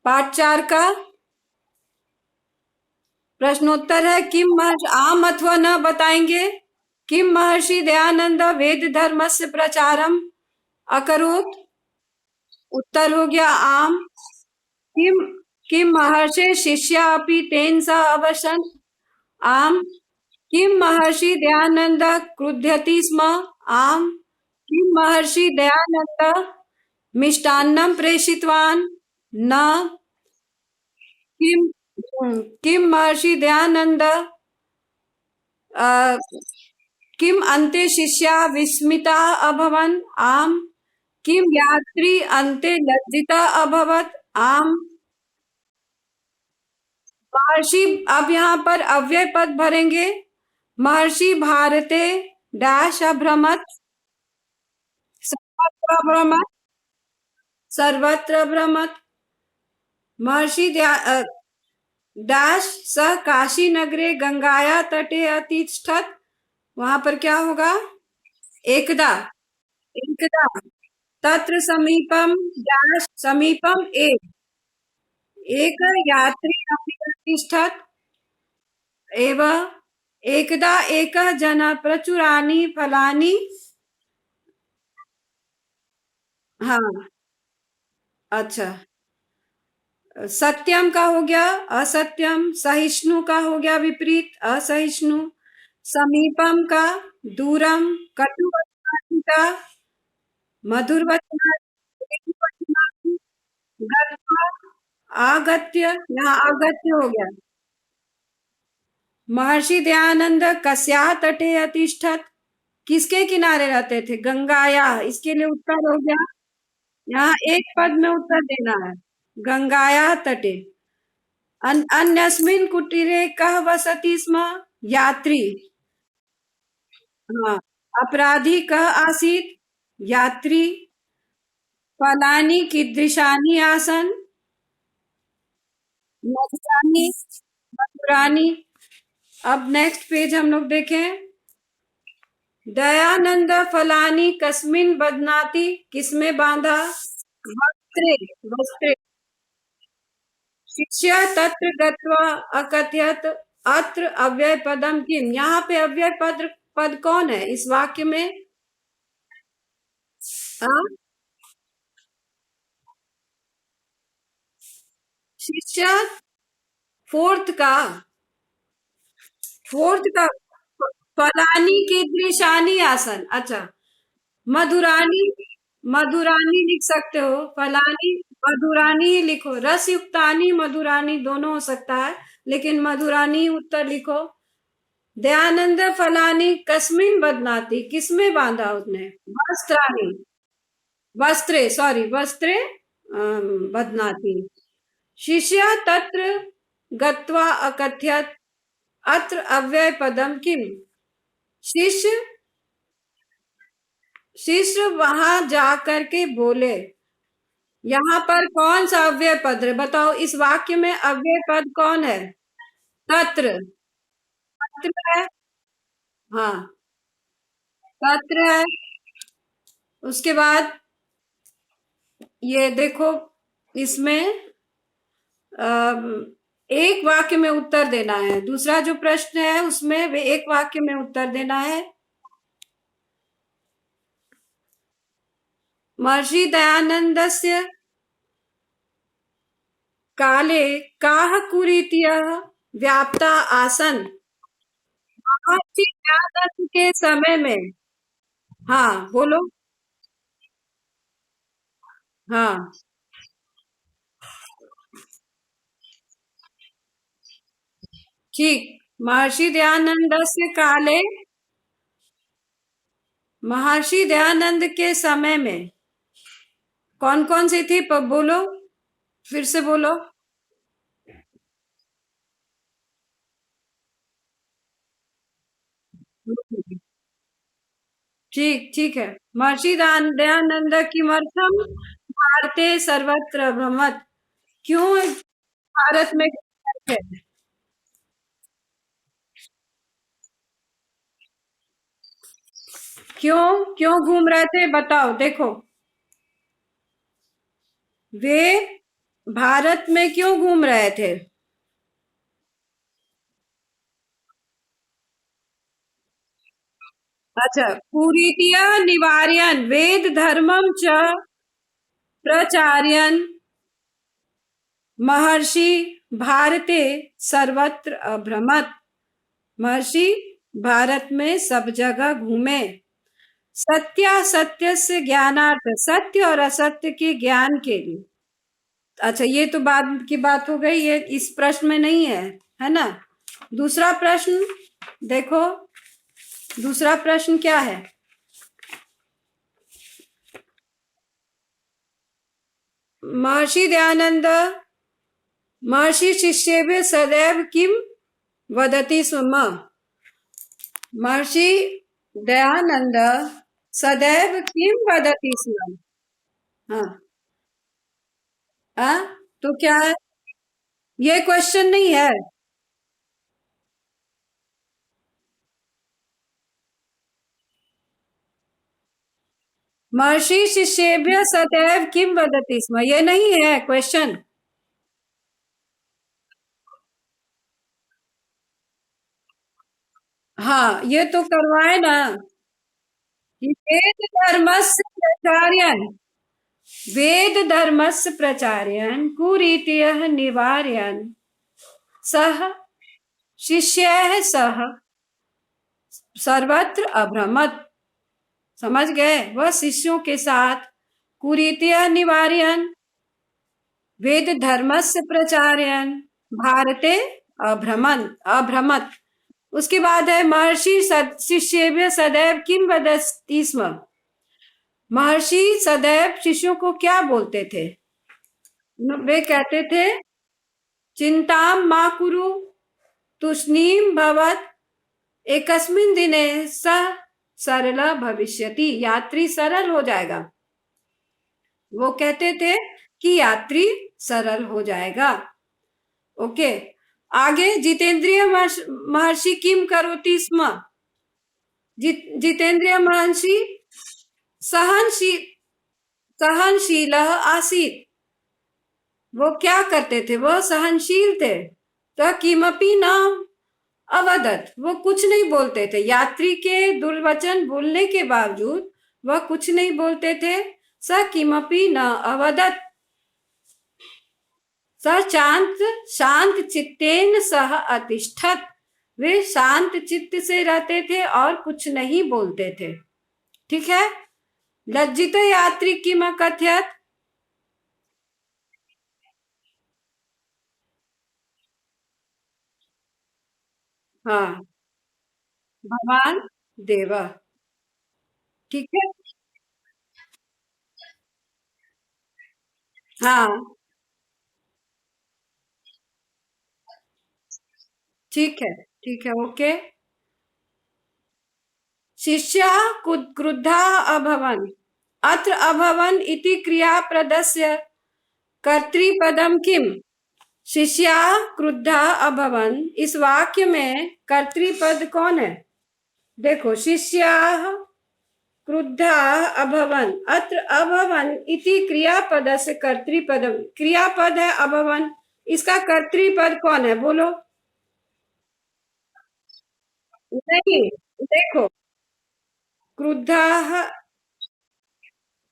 पाठ 4 का प्रश्नोत्तर है। किम महर्षि आम अथवा न बताएंगे। किम महर्षि दयानंद वेद धर्मस्य प्रचारम अकरोत्। उत्तर हो गया आम। किम किम महर्षि शिष्या अपि तेन सह अवसन्। आम। किम महर्षि दयानंद क्रुध्यति स्म। आम। किम महर्षि दयानंद मिष्टान्नं प्रेषितवान्। न। किम किम महर्षि दयानंद अ, किम अन्ते शिष्या विस्मिता अभवन्। आम। किम यात्री अन्ते लज्जिता अभवत्। आम। महर्षि अब यहाँ पर अव्यय पद भरेंगे। महर्षि भारते डैश अभ्रमत। सर्वत्र अभ्रमत। सर्वत्र अभ्रमत। महर्षि डैश स काशी नगरे गंगाया तटे अतिष्ठत। वहां पर क्या होगा। एकदा। एकदा तत्र समीपम डैश समीपम एक। एक यात्री अपि अतिष्ठत। एव एकदा एकः जनः प्रचुरानि फलानि। हाँ। अच्छा। सत्यम का हो गया असत्यम। सहिष्णु का हो गया विपरीत असहिष्णु। समीपम का दूरम। कटु वचनानि का मधुर वचनानि। गत्वा आगत्य यहाँ आगत्य हो गया। महर्षि दयानंद कस्या तटे अतिष्ठत। किसके किनारे रहते थे। गंगाया। इसके लिए उत्तर हो गया। यहाँ एक पद में उत्तर देना है। गंगाया तटे। अन्यस्मिन् कुटीरे कः वसति स्म। यात्री। हाँ। अपराधी कः आसीत्। यात्री। फलानि कीदृशानि आसन्। मधुरानि। मधुरानि। अब नेक्स्ट पेज हम लोग देखें। दयानंद फलानि कस्मिन् बध्नाति। किसमें बांधा। वस्त्रे। वस्त्रे। शिष्य तत्र गत्वा अकथयत अत्र अव्यय पदम किम। यहाँ पे अव्यय पद कौन है इस वाक्य में। हाँ? शिष्य फोर्थ का फलानी कीदृशानी आसन। अच्छा। मधुरानी। मधुरानी लिख सकते हो। फलानी मधुरानी ही लिखो। रस युक्तानी मधुरानी दोनों हो सकता है लेकिन मधुरानी उत्तर लिखो। दयानंद फलानी कस्मिन बदनाती। किसमें बांधा उसने। वस्त्रानी। वस्त्रे सॉरी वस्त्रे बदनाती। शिष्य तत्र गत्वा अकथयत अत्र अव्यय पदम किम। शिष्य शिष्य वहां जाकर के बोले। यहाँ पर कौन सा अव्यय पद है बताओ। इस वाक्य में अव्यय पद कौन है। तत्र। तत्र है। हाँ। तत्र है। उसके बाद ये देखो इसमें एक वाक्य में उत्तर देना है। दूसरा जो प्रश्न है उसमें वे एक वाक्य में उत्तर देना है। महर्षि दयानंदस्य काले काह कुरीतियः व्याप्ता आसन। महर्षि दयानंद के समय में। हाँ बोलो। हाँ। ठीक। महर्षि दयानंदस्य काले। महर्षि दयानंद के समय में कौन कौन सी थी बोलो। फिर से बोलो। ठीक ठीक है। महर्षि दयानंद किमर्थम भारते सर्वत्र भ्रमत। क्यों भारत में है? क्यों क्यों घूम रहे थे बताओ। देखो वे भारत में क्यों घूम रहे थे? अच्छा, कुरीतिय निवार्यन वेद धर्मम च प्रचार्यन महर्षि भारते सर्वत्र अभ्रमत। महर्षि भारत में सब जगह घूमे। सत्य से ज्ञानार्थ, सत्य और असत्य के ज्ञान के लिए। अच्छा, ये तो बाद की बात हो गई, ये इस प्रश्न में नहीं है ना। दूसरा प्रश्न देखो, दूसरा प्रश्न क्या है? महर्षि दयानंद महर्षि शिष्येभ्य सदैव किम वदति स्म। महर्षि दयानंद सदैव किम वदति स्म। हाँ। हाँ, तो क्या है? ये क्वेश्चन नहीं है। महर्षि शिष्येभ्य सदैव किम वदति स्म, ये नहीं है क्वेश्चन। हाँ, ये तो करवाए ना। वेद धर्मस्य प्रचार्यन्, वेद धर्मस्य प्रचार्यन् कुरीतयः निवार्यन् सह शिष्यैः सह सर्वत्र अभ्रमत्। समझ गए? वह शिष्यों के साथ कुरीतयः निवार्यन् वेद धर्मस्य प्रचार्यन् भारते अभ्रमत्। उसके बाद है महर्षि शिष्येभ्य सदैव किम वदति स्म। महर्षि सदैव शिष्यों को क्या बोलते थे? वे कहते थे, चिंताम मा कुरु तुष्णीम भवत एकस्मिन दिने सह सरल भविष्यति, यात्री सरल हो जाएगा। वो कहते थे कि यात्री सरल हो जाएगा। ओके, आगे जितेंद्रिय महर्षि किम करोति स्म। जितेंद्रिय महर्षि सहनशील सहनशील आसीत। वो क्या करते थे? वो सहनशील थे। तो किमपि न अवदत, वो कुछ नहीं बोलते थे। यात्री के दुर्वचन बोलने के बावजूद वह कुछ नहीं बोलते थे। स किमपि न अवदत, स शांत चित्तेन सह अतिष्ठत। वे शांत चित्त से रहते थे और कुछ नहीं बोलते थे। ठीक है। लज्जित यात्री किम कथयत। हाँ, भगवान देव। ठीक है। हाँ, ठीक है, ठीक है, ओके। शिष्य क्रुद्धा अभवन्, अत्र अभवन् इति क्रियापदस्य कर्तृपदम किम। शिष्या क्रुद्धा अभवन्, इस वाक्य में कर्तृपद कौन है? देखो, शिष्या क्रुद्धा अभवन्, अत्र अभवन् इति क्रियापद से कर्तृपदम, क्रियापद है अभवन्, इसका कर्तृपद कौन है बोलो? नहीं, देखो, क्रुद्धा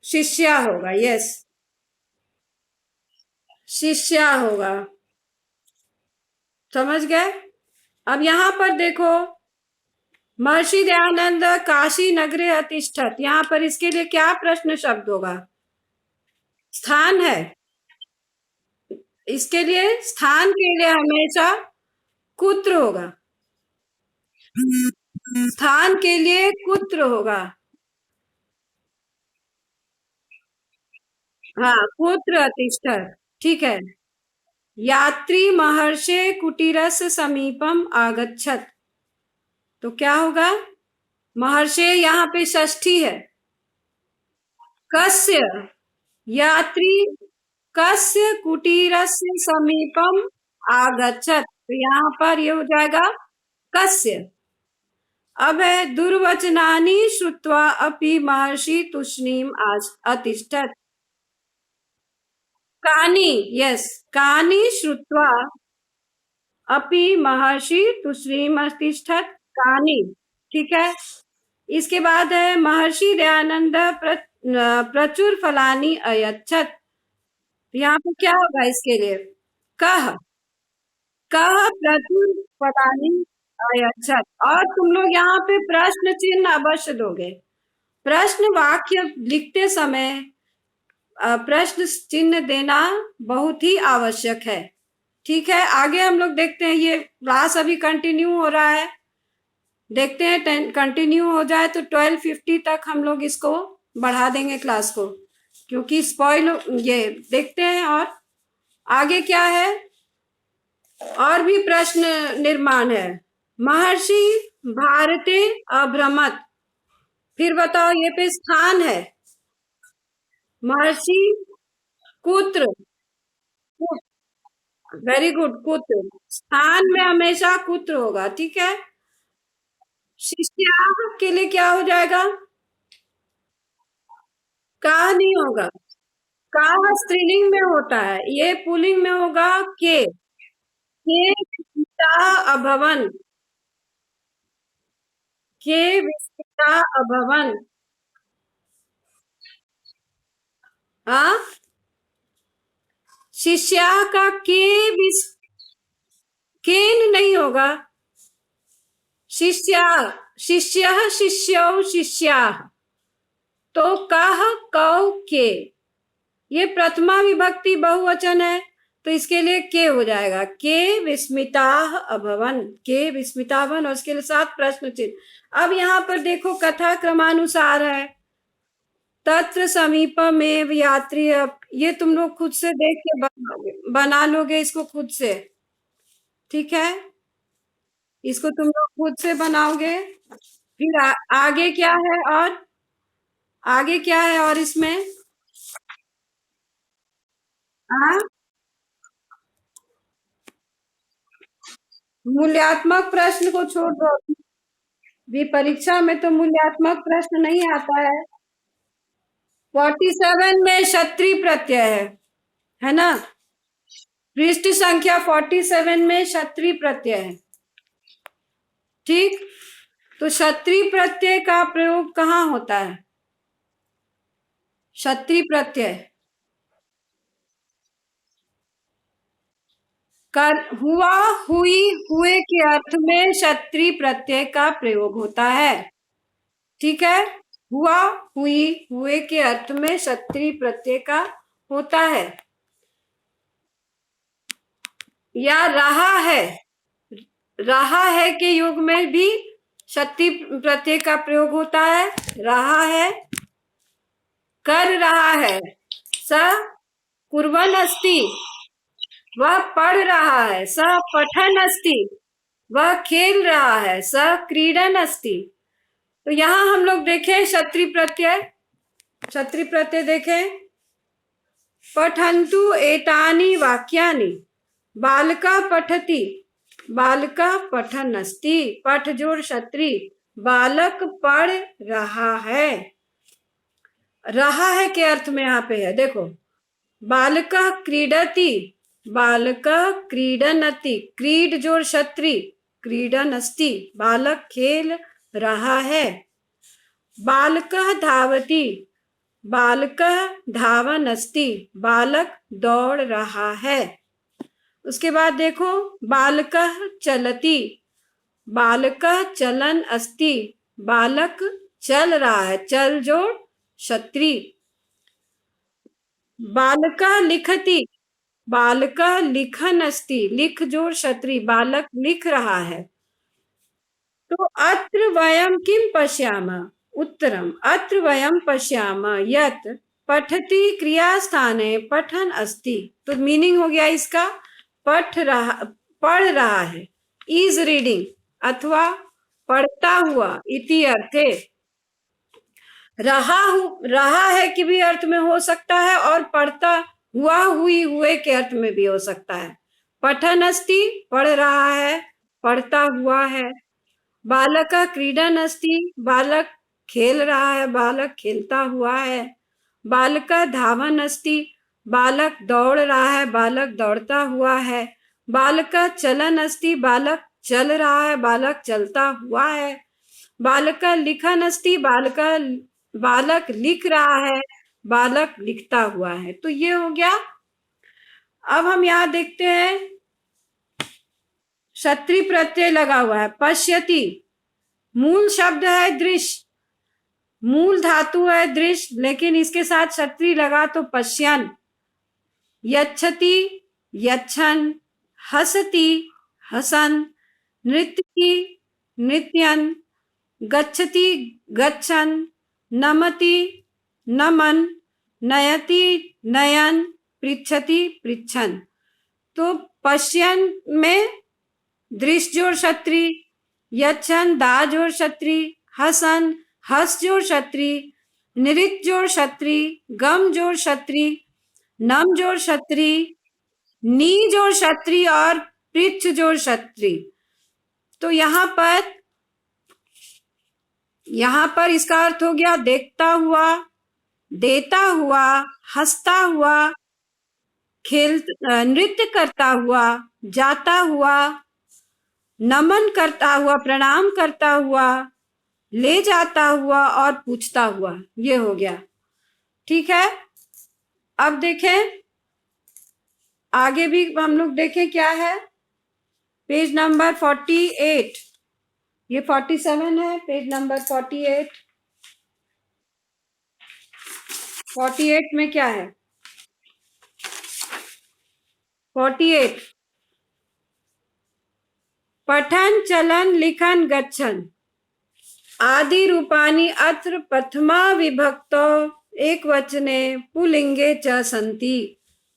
शिष्या होगा, यस, शिष्या होगा। समझ गए? अब यहां पर देखो, महर्षि दयानंद काशी नगरे अतिष्ठत, यहां पर इसके लिए क्या प्रश्न शब्द होगा? स्थान है। इसके लिए स्थान के लिए हमेशा कुत्र होगा। स्थान के लिए कुत्र होगा। हाँ, कुत्र अतिष्ठत, ठीक है। यात्री महर्षे कुटीरस्य समीपम आगच्छत, तो क्या होगा? महर्षे यहाँ पे षष्ठी है। कस्य, यात्री कस्य कुटीरस्य समीपम आगच्छत, तो यहाँ पर ये हो जाएगा कस्य। अब है दुर्वचनानि श्रुत्वा अपि महर्षि तूष्णीम आज अतिष्ठत। कानी, यस, कानी श्रुत्वा अपि महर्षि तुष्णीमतिष्ठत् कानी। ठीक है। इसके बाद है महर्षि दयानंद प्रचुर फलानी अयच्छत। यहाँ पे क्या होगा इसके लिए? कह, कह प्रचुर फलानी अयच्छत। और तुम लोग यहाँ पे प्रश्न चिन्ह अवश्य दोगे। प्रश्न वाक्य लिखते समय प्रश्न चिन्ह देना बहुत ही आवश्यक है। ठीक है, आगे हम लोग देखते हैं। ये क्लास अभी कंटिन्यू हो रहा है, देखते हैं कंटिन्यू हो जाए तो 12:50 तक हम लोग इसको बढ़ा देंगे क्लास को, क्योंकि स्पॉइल ये देखते हैं। और आगे क्या है, और भी प्रश्न निर्माण है। महर्षि भारते अभ्रमत, फिर बताओ ये पे स्थान है। महर्षि कुत्र, वेरी गुड, कुत्र। स्थान में हमेशा कुत्र होगा। ठीक है। शिष्या के लिए क्या हो जाएगा? का नहीं होगा। का स्त्रीलिंग में होता है, ये पुल्लिंग में होगा। के विस्मिता अभवन, के विस्मिता अभवन। हाँ, शिष्या का केन नहीं होगा। शिष्या, शिष्य, शिष्यौ, शिष्या। तो कह, कौ, के, ये प्रथमा विभक्ति बहुवचन है, तो इसके लिए के हो जाएगा। के विस्मिता अभवन, के विस्मिता भवन, और उसके लिए साथ प्रश्न चिन्ह। अब यहाँ पर देखो, कथा क्रमानुसार है। तत्र समीप में यात्री, ये तुम लोग खुद से देख के बना लोगे इसको खुद से। ठीक है, इसको तुम लोग खुद से बनाओगे। फिर आगे क्या है, और आगे क्या है, और इसमें हाँ, मूल्यात्मक प्रश्न को छोड़ दो। भी परीक्षा में तो मूल्यात्मक प्रश्न नहीं आता है। 47 में क्षत्रिय प्रत्यय है ना? पृष्ठ संख्या 47 में क्षत्रिय प्रत्यय है। ठीक, तो क्षत्रिय प्रत्यय का प्रयोग कहाँ होता है? क्षत्रिय प्रत्यय कर, हुआ, हुई, हुए के अर्थ में क्षत्रिय प्रत्यय का प्रयोग होता है। ठीक है, हुआ, हुई, हुए के अर्थ में क्षत्रिय प्रत्यय का होता है। या रहा है के योग में भी क्षत्रिय प्रत्यय का प्रयोग होता है। रहा है, कर रहा है। स कुर्वन् अस्ति, वह पढ़ रहा है। स पठन् अस्ति, वह खेल रहा है। स क्रीडन् अस्ति। तो यहां हम लोग देखें क्षत्रिय प्रत्यय, क्षत्रिय प्रत्यय देखें। पठन्तु एतानि वाक्यानि, बालका पठति, बालका पठन् अस्ति। पठ जोड़ क्षत्रिय, बालक पढ़ रहा है। रहा है के अर्थ में यहाँ पे है, देखो। बालका क्रीडति, बालका क्रीडनति। क्रीड जोड़ क्षत्रिय, क्रीडन अस्ति, बालक खेल रहा है। बालका धावति, बालका धावन अस्ति, बालक दौड़ रहा है। उसके बाद देखो, बालका चलति, बालका चलन अस्ति, बालक चल रहा है। चल जोड़ क्षत्रिय। बालका लिखति, बालका लिखन अस्ति, लिख जोड़ क्षत्रिय, बालक लिख रहा है। तो अत्र वयम किम पश्यामः, उत्तरम अत्र वयम पश्यामः यत् पठति क्रियास्थाने पठन अस्ति। तो मीनिंग हो गया इसका, पढ़ रहा है, इज रीडिंग, अथवा पढ़ता हुआ इति अर्थे। रहा है कि भी अर्थ में हो सकता है, और पढ़ता हुआ, हुई, हुए के अर्थ में भी हो सकता है। पठन अस्ति, पढ़ रहा है, पढ़ता हुआ है। बालक क्रीडन अस्ति, बालक खेल रहा है, बालक खेलता हुआ है। बालक धावन अस्ति, बालक दौड़ रहा है, बालक दौड़ता हुआ है। बालक चलन अस्ति, बालक चल रहा है, बालक चलता हुआ है। बालक लिखन अस्ति, बालक लिख रहा है, बालक लिखता हुआ है। तो ये हो गया। अब हम यहाँ देखते हैं, क्षत्रि प्रत्यय लगा हुआ है। पश्यति, मूल शब्द है दृश्य, मूल धातु है दृश्य, लेकिन इसके साथ क्षत्रि लगा तो पश्यन। यच्छति, यच्छन। हसति, हसन। नृत्यति, नृत्यन। गच्छति, गच्छन। नमति, नमन। नयति, नयन। पृच्छति, पृच्छन। तो पश्यन में दृश्य जोड़ क्षत्रि, यच्छन दा जोड़ क्षत्रि, हसन हस जोड़ क्षत्रि, नृत्य जोड़ क्षत्रि, गम जोड़ क्षत्रि, नम जोड़ क्षत्रि, नी जोड़ क्षत्रि और पृच्छ जोड़ क्षत्रि। तो यहां पर इसका अर्थ हो गया देखता हुआ, देता हुआ, हंसता हुआ, नृत्य करता हुआ, जाता हुआ, नमन करता हुआ, प्रणाम करता हुआ, ले जाता हुआ और पूछता हुआ। ये हो गया। ठीक है, अब देखें आगे भी हम लोग देखें क्या है। पेज नंबर 48, ये 47 है, पेज नंबर 48। 48 में क्या है? 48 पठन चलन लिखन गच्छन आदि रूपाणि अत्र प्रथमा विभक्तौ एकवचने पुल्लिंगे च सन्ति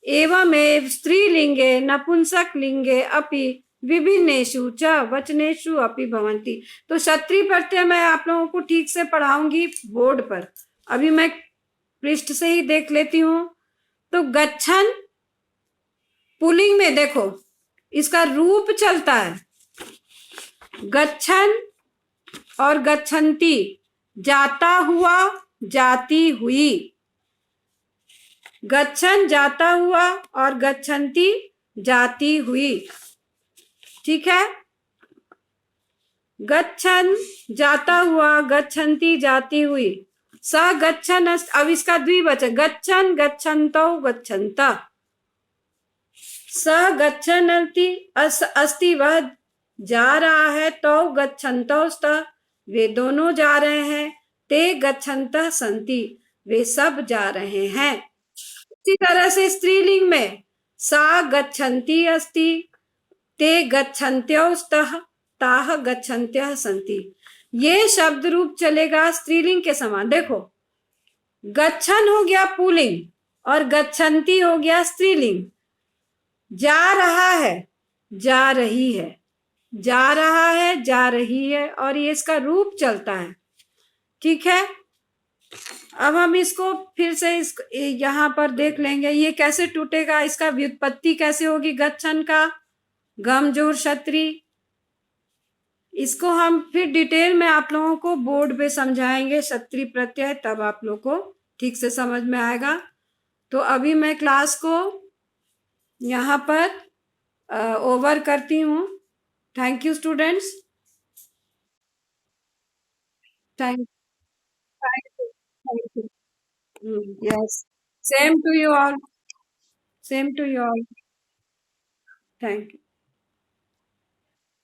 एवमेव स्त्रीलिंगे नपुंसकलिंगे अपि विभिन्नेषु च वचनेषु अपि भवन्ति। तो क्षत्रि प्रत्यय मैं आप लोगों को ठीक से पढ़ाऊंगी बोर्ड पर। अभी मैं पृष्ठ से ही देख लेती हूं। तो गच्छन पुल्लिंग में देखो इसका रूप चलता है, गच्छन और गच्छन्ति, जाता हुआ, जाती हुई। गच्छन जाता हुआ और गच्छन्ति जाती हुई। ठीक है, गच्छन जाता हुआ, गच्छन्ति जाती हुई। स गच्छन, अब इसका द्विवचन, गच्छन गच्छन्तौ गच्छन्ता। स गच्छन अस्ति, वह जा रहा है, तो गच्छन्तौ स्तः, वे दोनों जा रहे हैं। ते गच्छन्तः सन्ति, वे सब जा रहे हैं। इसी तरह से स्त्रीलिंग में सा गच्छन्ति अस्ति, ते गच्छन्त्यौ स्तः, ताः गच्छन्त्यः सन्ति। ये शब्द रूप चलेगा स्त्रीलिंग के समान। देखो गच्छन हो गया पुल्लिंग और गच्छन्ति हो गया स्त्रीलिंग। जा रहा है, जा रही है, जा रहा है, जा रही है, और ये इसका रूप चलता है। ठीक है, अब हम इसको फिर से यहां पर देख लेंगे ये कैसे टूटेगा, इसका व्युत्पत्ति कैसे होगी। गच्छन का गम जोड़ क्षत्रि, इसको हम फिर डिटेल में आप लोगों को बोर्ड पे समझाएंगे क्षत्रि प्रत्यय, तब आप लोग को ठीक से समझ में आएगा। तो अभी मैं क्लास को यहाँ पर ओवर करती हूँ। Thank you students. Thank you. Yes, same to you all, same to you all. Thank you.